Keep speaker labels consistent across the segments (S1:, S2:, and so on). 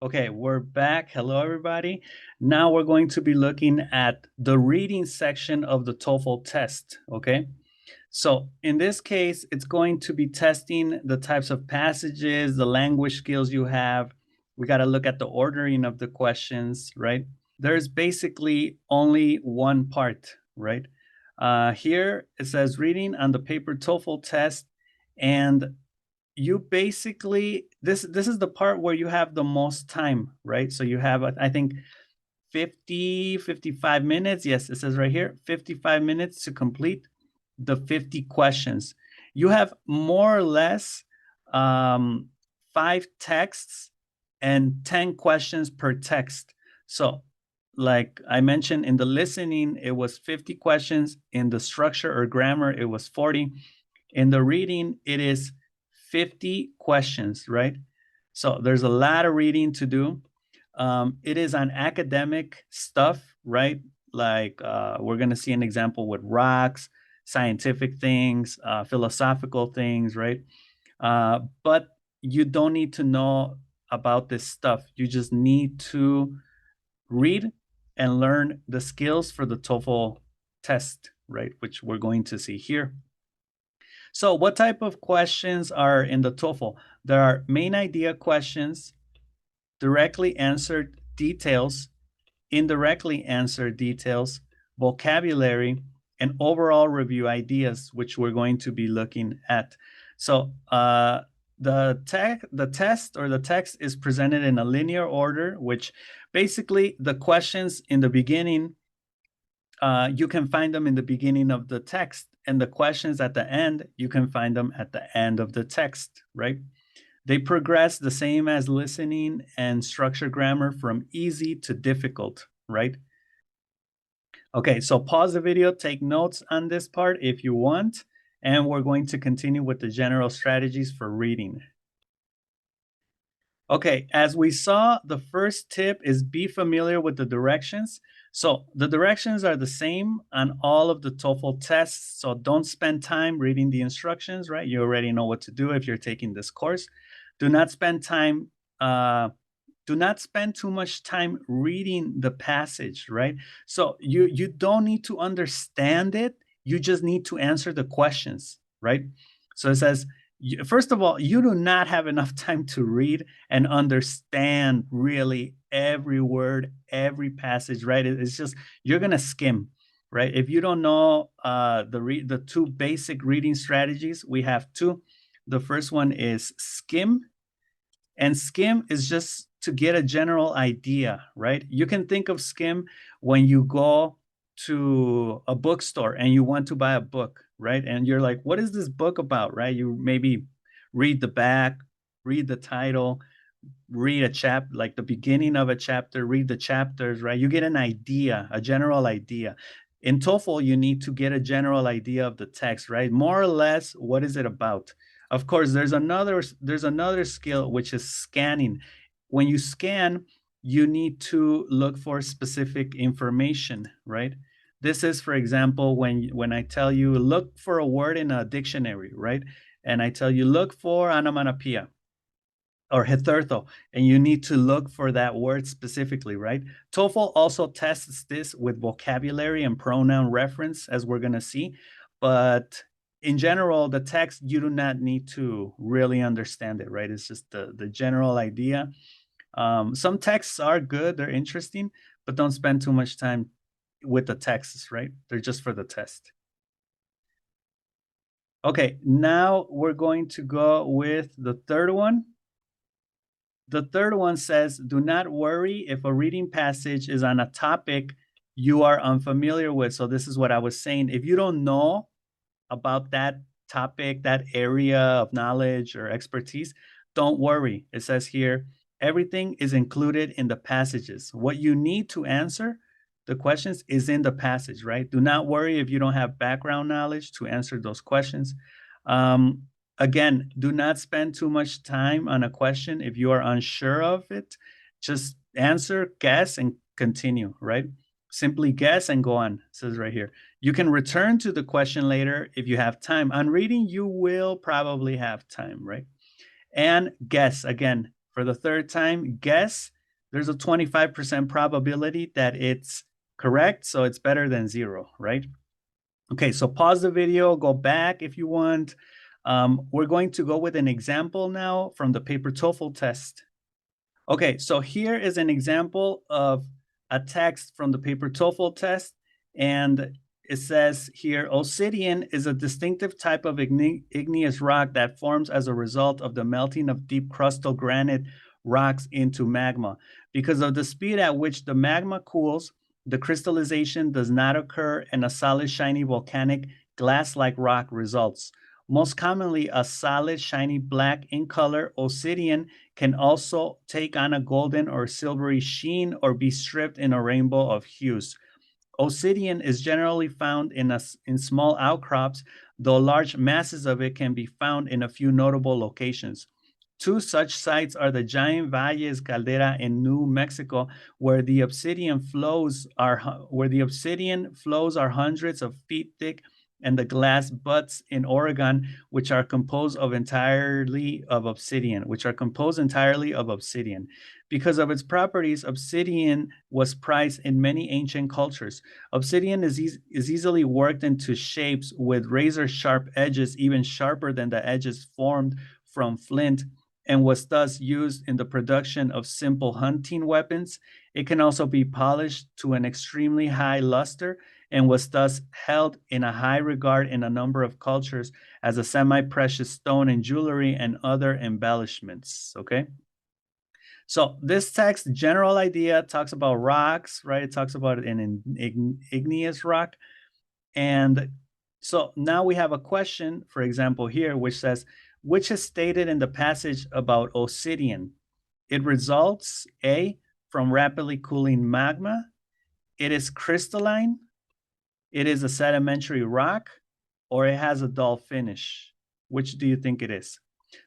S1: Okay, we're back. Hello, everybody. Now we're going to be looking at the reading section of the TOEFL test. Okay, so in this case, it's going to be testing the types of passages, the language skills you have. We got to look at the ordering of the questions, right? There's basically only one part, right? Here it says reading on the paper TOEFL test, and you basically this is the part where you have the most time, right? So you have I think 55 minutes. Yes, it says right here 55 minutes to complete the 50 questions. You have more or less um, 5 texts and 10 questions per text. So like I mentioned, in the listening it was 50 questions, in the structure or grammar it was 40, in the reading it is 50 questions, right? So there's a lot of reading to do. It is on academic stuff, right? Like we're going to see an example with rocks, scientific things, philosophical things, right? But you don't need to know about this stuff. You just need to read and learn the skills for the TOEFL test, right? Which we're going to see here. So what type of questions are in the TOEFL? There are main idea questions, directly answered details, indirectly answered details, vocabulary, and overall review ideas, which we're going to be looking at. So the test or the text is presented in a linear order, which basically the questions in the beginning, you can find them in the beginning of the text, and the questions at the end, you can find them at the end of the text, right? They progress the same as listening and structure grammar from easy to difficult, right? Okay, so pause the video, take notes on this part if you want, and we're going to continue with the general strategies for reading. Okay, as we saw, the first tip is be familiar with the directions. So the directions are the same on all of the TOEFL tests, so don't spend time reading the instructions, right? You already know what to do if you're taking this course. Do not spend time do not spend too much time reading the passage, right? So you don't need to understand it, you just need to answer the questions, right? So it says, first of all, you do not have enough time to read and understand really every word, every passage, right? It's just you're gonna skim, right? If you don't know the two basic reading strategies, we have two. The first one is skim, and skim is just to get a general idea, right? You can think of skim when you go to a bookstore and you want to buy a book, right? And you're like, what is this book about, right? You maybe read the back, read the title, read a chapter, like the beginning of a chapter, read the chapters, right? You get an idea, a general idea. In TOEFL, you need to get a general idea of the text, right? More or less, what is it about? Of course, there's another skill, which is scanning. When you scan, you need to look for specific information, right? This is, for example, when I tell you look for a word in a dictionary, right? And I tell you look for onomatopoeia or hitherto, and you need to look for that word specifically, right? TOEFL also tests this with vocabulary and pronoun reference, as we're going to see. But in general, the text, you do not need to really understand it, right? It's just the general idea. Some texts are good, they're interesting, but don't spend too much time with the texts, right? They're just for the test. Okay, now we're going to go with the third one. The third one says, do not worry if a reading passage is on a topic you are unfamiliar with. So this is what I was saying. If you don't know about that topic, that area of knowledge or expertise, don't worry. It says here, everything is included in the passages. What you need to answer the questions is in the passage, right? Do not worry if you don't have background knowledge to answer those questions. Again, do not spend too much time on a question if you are unsure of it. Just answer, guess, and continue, right? Simply guess and go on, it says right here. You can return to the question later if you have time. On reading, you will probably have time, right? And guess, again, For the third time, guess. There's a 25% probability that it's correct, so it's better than 0, right? Okay, so pause the video, go back if you want. We're going to go with an example now from the paper TOEFL test. Okay, so here is an example of a text from the paper TOEFL test, and it says here, obsidian is a distinctive type of igneous rock that forms as a result of the melting of deep crustal granite rocks into magma. Because of the speed at which the magma cools, the crystallization does not occur and a solid, shiny, volcanic, glass-like rock results. Most commonly, a solid, shiny black in color obsidian can also take on a golden or silvery sheen or be stripped in a rainbow of hues. Obsidian is generally found in small outcrops, though large masses of it can be found in a few notable locations. Two such sites are the giant Valles Caldera in New Mexico, where the obsidian flows are hundreds of feet thick, and the glass buttes in Oregon, which are composed entirely of obsidian. Because of its properties, obsidian was prized in many ancient cultures. Obsidian is easily worked into shapes with razor-sharp edges, even sharper than the edges formed from flint, and was thus used in the production of simple hunting weapons. It can also be polished to an extremely high luster and was thus held in a high regard in a number of cultures as a semi-precious stone in jewelry and other embellishments, okay? So this text, general idea, talks about rocks, right? It talks about an igneous rock. And so now we have a question, for example, here, which says, which is stated in the passage about obsidian? It results, A, from rapidly cooling magma. It is crystalline. It is a sedimentary rock, or it has a dull finish. Which do you think it is?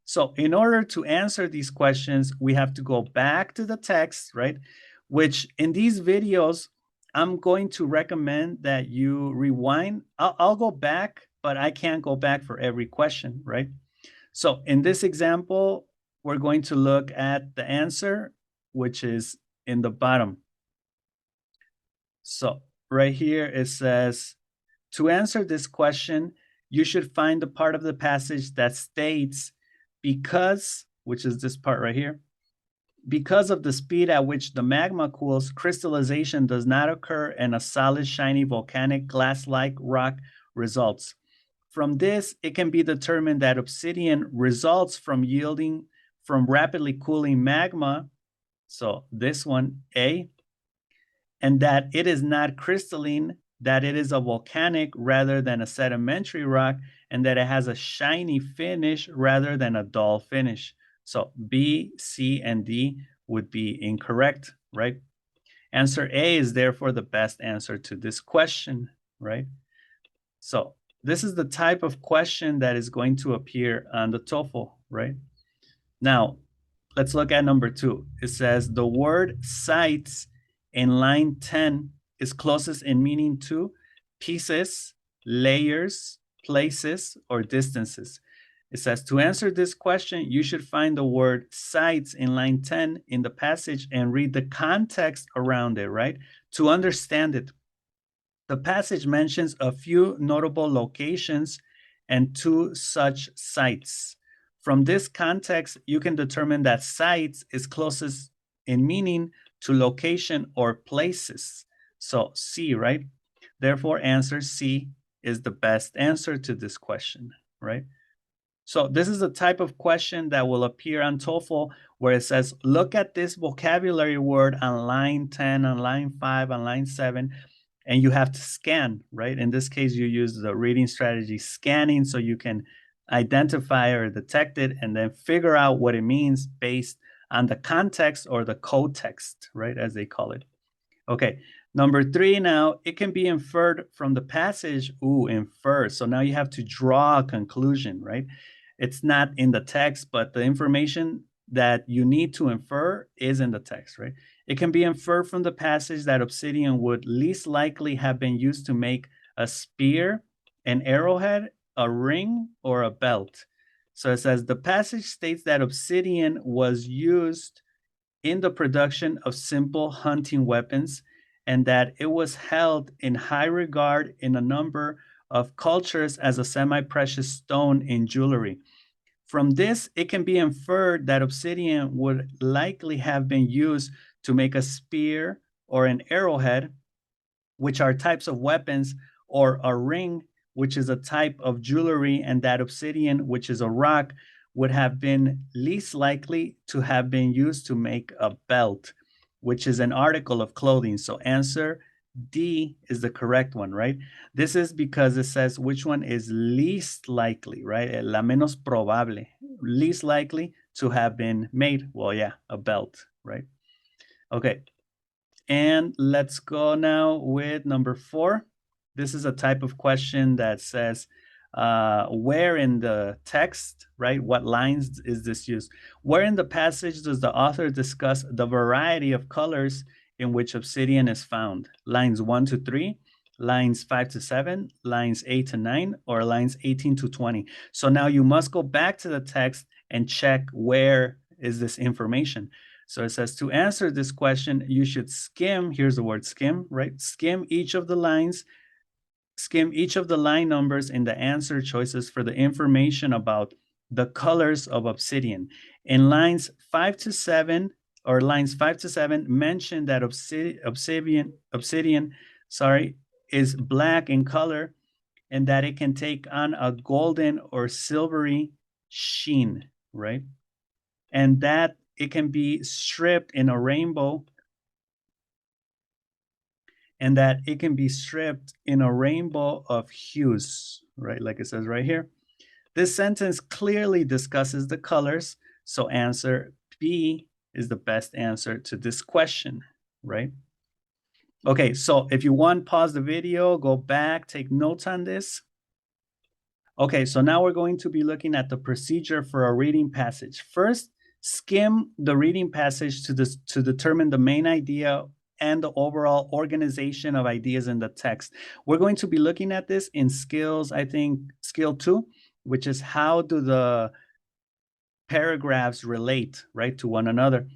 S1: So in order to answer these questions, we have to go back to the text, right? Which in these videos, I'm going to recommend that you rewind. I'll go back, but I can't go back for every question, right? So in this example, we're going to look at the answer, which is in the bottom. So right here, it says, to answer this question, you should find the part of the passage that states, because, which is this part right here, because of the speed at which the magma cools, crystallization does not occur and a solid, shiny, volcanic, glass-like rock results. From this, it can be determined that obsidian results from yielding from rapidly cooling magma, so this one, A, and that it is not crystalline, that it is a volcanic rather than a sedimentary rock, and that it has a shiny finish rather than a dull finish. So B, C, and D would be incorrect, right? Answer A is therefore the best answer to this question, right? So this is the type of question that is going to appear on the TOEFL, right? Now, let's look at number 2. It says the word sites in line 10 is closest in meaning to pieces, layers, places, or distances. It says to answer this question, you should find the word sites in line 10 in the passage and read the context around it, right? To understand it. The passage mentions a few notable locations and 2 such sites. From this context, you can determine that sites is closest in meaning to location or places. So C, right? Therefore, answer C is the best answer to this question, right? So this is a type of question that will appear on TOEFL where it says, look at this vocabulary word on line 10, on line 5, on line 7, and you have to scan, right? In this case, you use the reading strategy scanning so you can identify or detect it and then figure out what it means based on the context or the co-text, right, as they call it. Okay, number 3 now, it can be inferred from the passage. Ooh, infer. So now you have to draw a conclusion, right? It's not in the text, but the information that you need to infer is in the text, right? It can be inferred from the passage that obsidian would least likely have been used to make a spear, an arrowhead, a ring, or a belt. So it says the passage states that obsidian was used in the production of simple hunting weapons and that it was held in high regard in a number of cultures as a semi-precious stone in jewelry. From this, it can be inferred that obsidian would likely have been used to make a spear or an arrowhead, which are types of weapons, or a ring, which is a type of jewelry, and that obsidian, which is a rock, would have been least likely to have been used to make a belt, which is an article of clothing. So answer D is the correct one, right? This is because it says which one is least likely, right? La menos probable, least likely to have been made. Well, yeah, a belt, right? Okay. And let's go now with number 4. This is a type of question that says, where in the text, right? What lines is this used? Where in the passage does the author discuss the variety of colors in which obsidian is found? Lines 1 to 3, lines 5 to 7, lines 8 to 9, or lines 18 to 20. So now you must go back to the text and check where is this information. So it says to answer this question, you should skim, here's the word skim, right? Skim each of the lines, skim each of the line numbers in the answer choices for the information about the colors of obsidian. In lines 5 to 7, or lines 5 to 7, mention that obsidian, is black in color and that it can take on a golden or silvery sheen, right? And that it can be stripped in a rainbow, and that it can be stripped in a rainbow of hues, right? Like it says right here. This sentence clearly discusses the colors, so answer B is the best answer to this question, right? Okay, so if you want, pause the video, go back, take notes on this. Okay, so now we're going to be looking at the procedure for a reading passage. First, skim the reading passage to determine the main idea and the overall organization of ideas in the text. We're going to be looking at this in skills, I think, skill 2, which is how do the paragraphs relate, right, to one another.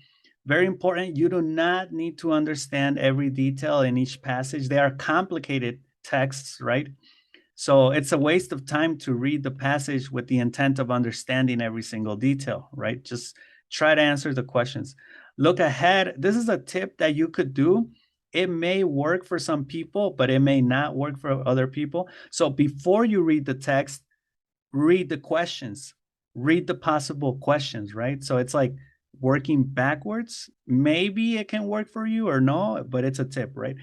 S1: Very important, you do not need to understand every detail in each passage. They are complicated texts, right? So it's a waste of time to read the passage with the intent of understanding every single detail, right? Just try to answer the questions. Look ahead. This is a tip that you could do. It may work for some people, but it may not work for other people. So before you read the text, read the questions, read the possible questions, right? So it's like working backwards. Maybe it can work for you or no, but it's a tip, right?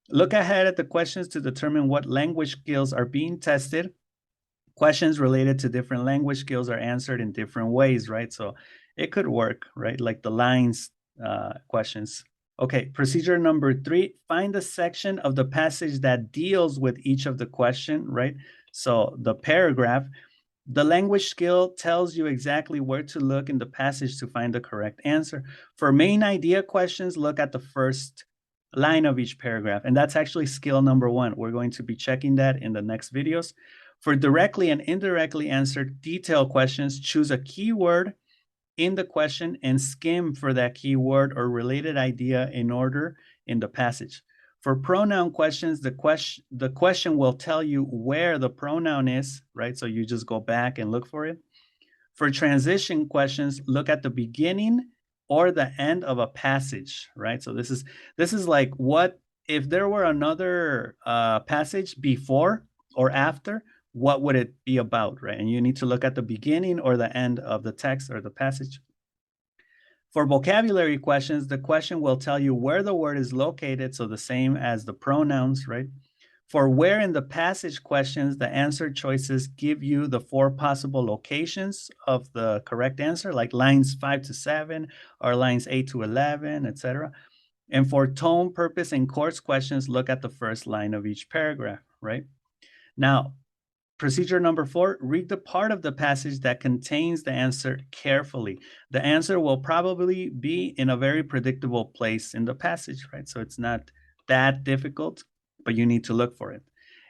S1: Look ahead at the questions to determine what language skills are being tested. Questions related to different language skills are answered in different ways, right? So it could work, right? Like the lines questions. Okay, procedure number 3, find the section of the passage that deals with each of the question, right? So the paragraph. The language skill tells you exactly where to look in the passage to find the correct answer. For main idea questions, look at the first line of each paragraph. And that's actually skill number 1. We're going to be checking that in the next videos. For directly and indirectly answered detailed questions, choose a keyword in the question and skim for that keyword or related idea in order in the passage. For pronoun questions, the question will tell you where the pronoun is, right? So you just go back and look for it. For transition questions, look at the beginning or the end of a passage, right? So this is like, what if there were another passage before or after, what would it be about, right? And you need to look at the beginning or the end of the text or the passage. For vocabulary questions, the question will tell you where the word is located, so the same as the pronouns, right? For where in the passage questions, the answer choices give you the 4 possible locations of the correct answer, like lines 5 to 7 or lines 8 to 11, etc. And for tone, purpose, and course questions, look at the first line of each paragraph, right? Now, procedure number 4, read the part of the passage that contains the answer carefully. The answer will probably be in a very predictable place in the passage, right? So it's not that difficult, but you need to look for it.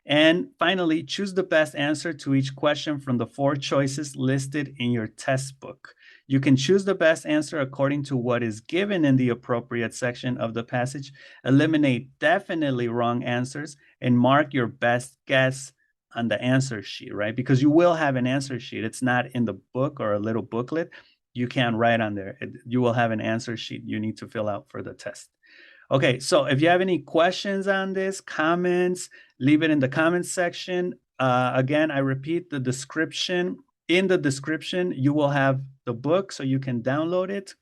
S1: And finally, choose the best answer to each question from the 4 choices listed in your test book. You can choose the best answer according to what is given in the appropriate section of the passage, eliminate definitely wrong answers, and mark your best guess on the answer sheet, right? Because you will have an answer sheet. It's not in the book or a little booklet. You can't write on there. You will have an answer sheet you need to fill out for the test. Okay, so if you have any questions on this, comments, leave it in the comments section. Again, I repeat the description. In the description, you will have the book so you can download it.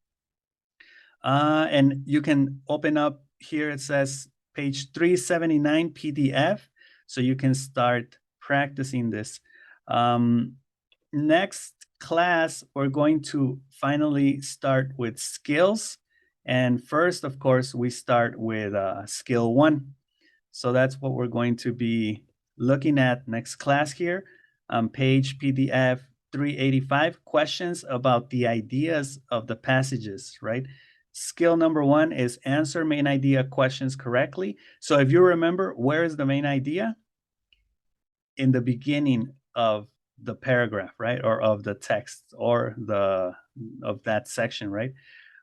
S1: And you can open up here, it says page 379 PDF. So you can start practicing this. Next class, we're going to finally start with skills. And first, of course, we start with skill 1. So that's what we're going to be looking at next class here on page PDF 385, questions about the ideas of the passages, right? Skill number 1 is answer main idea questions correctly. So if you remember, where is the main idea? In the beginning of the paragraph, right? Or of the text or of that section, right?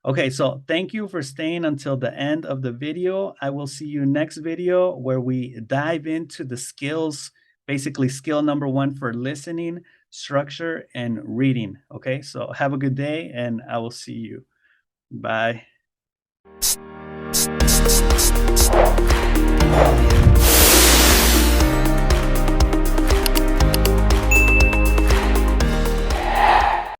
S1: Okay, so thank you for staying until the end of the video. I will see you next video where we dive into the skills, basically skill number 1 for listening, structure, and reading. Okay, so have a good day and I will see you. Bye.